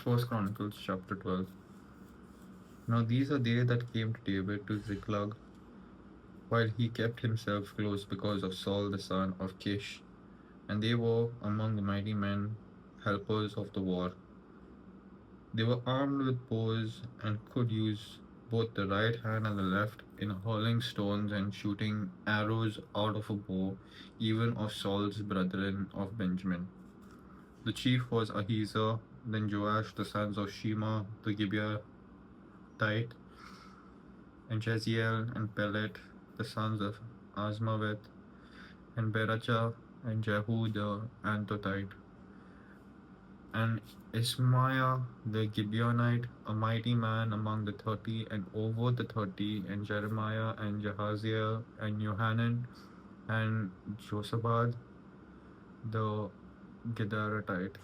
First Chronicles chapter 12. Now these are they that came to David to Ziklag, while he kept himself close because of Saul the son of Kish, and they were among the mighty men, helpers of the war. They were armed with bows and could use both the right hand and the left in hurling stones and shooting arrows out of a bow, even of Saul's brethren of Benjamin. The chief was Ahiezer, then Joash, the sons of Shema the Gibeathite, and Jeziel and Pelet, the sons of Azmaveth, and Berachah, and Jehu the Antothite, and Ismaiah the Gibeonite, a mighty man among the 30, and over the 30, and Jeremiah, and Jahaziel, and Johanan, and Josabad the Gedaratite,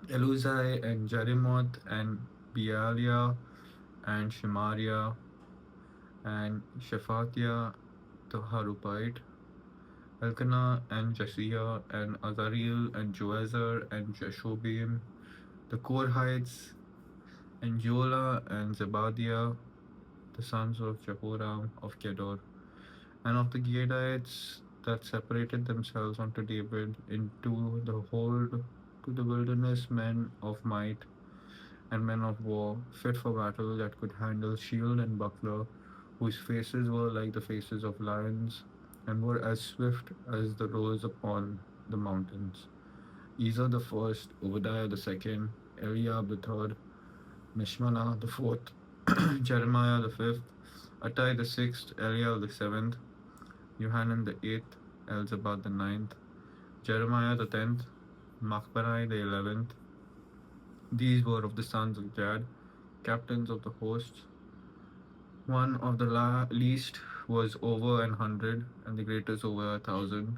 Eluzai, and Jerimoth, and Bealiah, and Shemariah, and Shephatiah the Harupite, Elkanah, and Jesiah, and Azareel, and Joezer, and Jeshobim, the Korhites, and Jola, and Zebadiah, the sons of Jehoram of Gedor, and of the Gadites that separated themselves unto David into the hold to the wilderness, men of might and men of war, fit for battle, that could handle shield and buckler, whose faces were like the faces of lions, and were as swift as the roes upon the mountains. Ezer the first, Obadiah the second, Eliab the third, Mishmana the fourth, Jeremiah the fifth, Attai the sixth, Eliel the seventh, Johanan the eighth, Elzabad the ninth, Jeremiah the 10th, Machbarai the 11th. These were of the sons of Gad, captains of the hosts. One of the least was over 100, and the greatest over 1,000.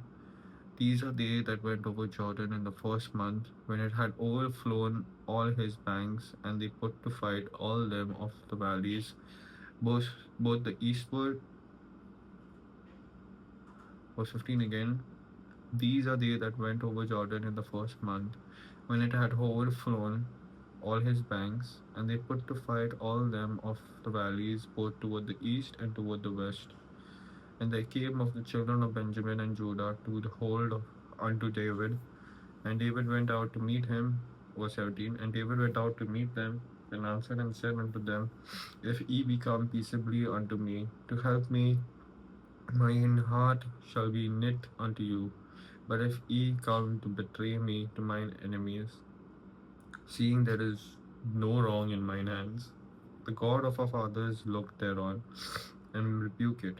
These are they that went over Jordan in the first month, when it had overflown all his banks, and they put to fight all them of the valleys, both the eastward. Verse 15 again. These are they that went over Jordan in the first month, when it had overflown all his banks, and they put to fight all them of the valleys, both toward the east and toward the west. And they came of the children of Benjamin and Judah to the hold unto David, and David went out to meet him. Verse 17. And David went out to meet them, and answered and said unto them, If ye be come peaceably unto me, to help me, mine heart shall be knit unto you. But if ye come to betray me to mine enemies, seeing there is no wrong in mine hands, the God of our fathers look thereon, and rebuke it.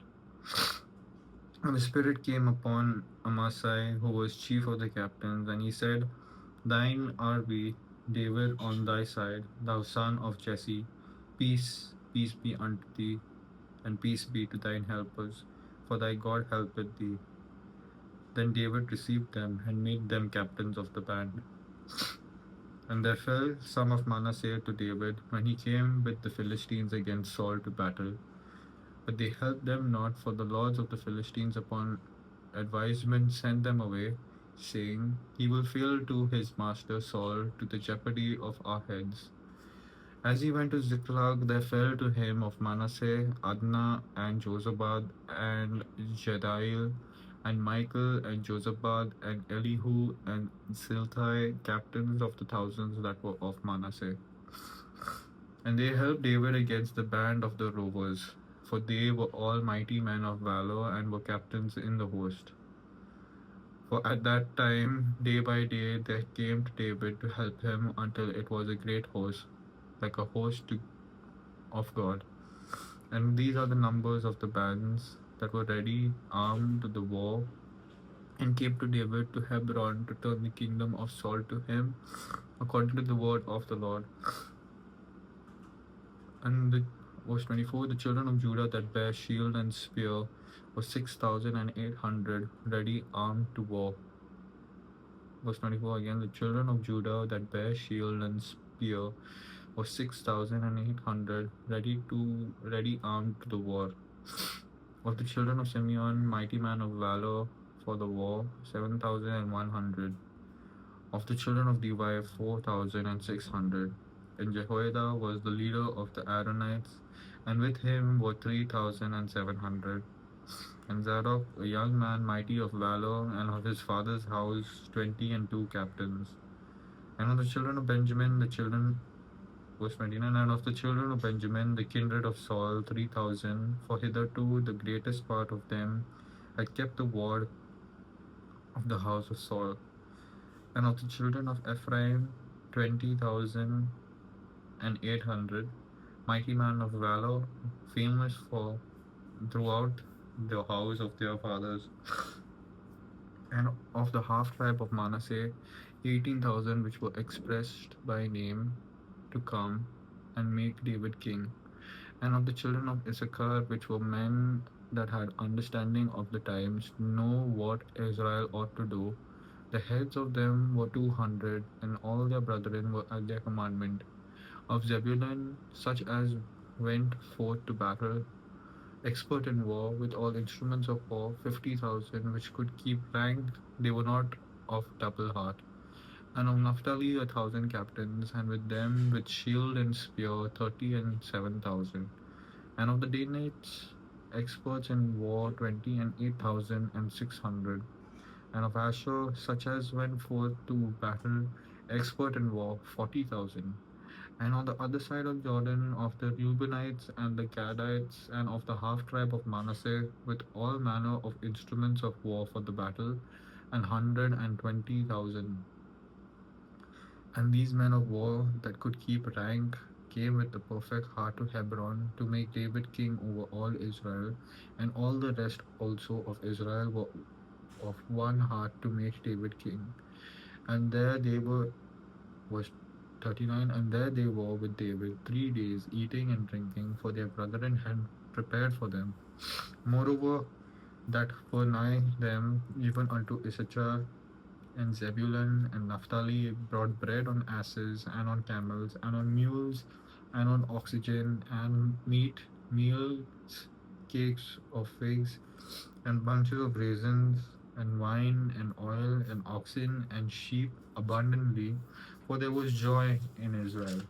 And the Spirit came upon Amasai, who was chief of the captains, and he said, Thine are we, David, on thy side, thou son of Jesse. Peace, peace be unto thee, and peace be to thine helpers, for thy God helpeth thee. Then David received them, and made them captains of the band. And there fell some of Manasseh to David, when he came with the Philistines against Saul to battle. But they helped them not, for the lords of the Philistines upon advisement sent them away, saying, He will fail to his master Saul, to the jeopardy of our heads. As he went to Ziklag, there fell to him of Manasseh Adnah, and Jozabad, and Jediel, and Michael, and Jozabad, and Elihu, and Zilthai, captains of the thousands that were of Manasseh. And they helped David against the band of the rovers, for they were all mighty men of valor, and were captains in the host. For at that time, day by day, there came to David to help him, until it was a great host, like a host of God. And these are the numbers of the bands that were ready, armed to the war, and came to David to Hebron to turn the kingdom of Saul to him, according to the word of the Lord. And verse 24, the children of Judah that bare shield and spear were 6,800, ready armed to war. Verse 24 again, the children of Judah that bare shield and spear were 6,800, ready armed to the war. Of the children of Simeon, mighty man of valor for the war, 7,100. Of the children of Levi, 4,600. And Jehoiada was the leader of the Aaronites, and with him were 3,700. And Zadok, a young man mighty of valor, and of his father's house 20 and 2 captains. And of the children of Benjamin, the children, verse 29, and of the children of Benjamin, the kindred of Saul, 3,000, for hitherto the greatest part of them had kept the ward of the house of Saul. And of the children of Ephraim, 20,800, mighty men of valor, famous for throughout the house of their fathers. And of the half tribe of Manasseh, 18,000, which were expressed by name to come and make David king. And of the children of Issachar, which were men that had understanding of the times, know what Israel ought to do. The heads of them were 200, and all their brethren were at their commandment. Of Zebulun, such as went forth to battle, expert in war, with all instruments of war, 50,000, which could keep rank, they were not of double heart. And of Naphtali, 1,000 captains, and with them with shield and spear, 30 and 7,000. And of the Danites, experts in war, 20 and 8,600. And of Asher, such as went forth to battle, expert in war, 40,000. And on the other side of Jordan, of the Reubenites and the Gadites, and of the half tribe of Manasseh, with all manner of instruments of war for the battle, 120,000. And these men of war that could keep rank came with the perfect heart to Hebron to make David king over all Israel, and all the rest also of Israel were of one heart to make David king. And there they were, verse 39, and there they were with David 3 days, eating and drinking, for their brethren had prepared for them. Moreover, that were nigh them, even unto Issachar and Zebulun and Naphtali, brought bread on asses, and on camels, and on mules, and on oxygen, and meat, meals, cakes of figs, and bunches of raisins, and wine, and oil, and oxen, and sheep abundantly, for there was joy in Israel.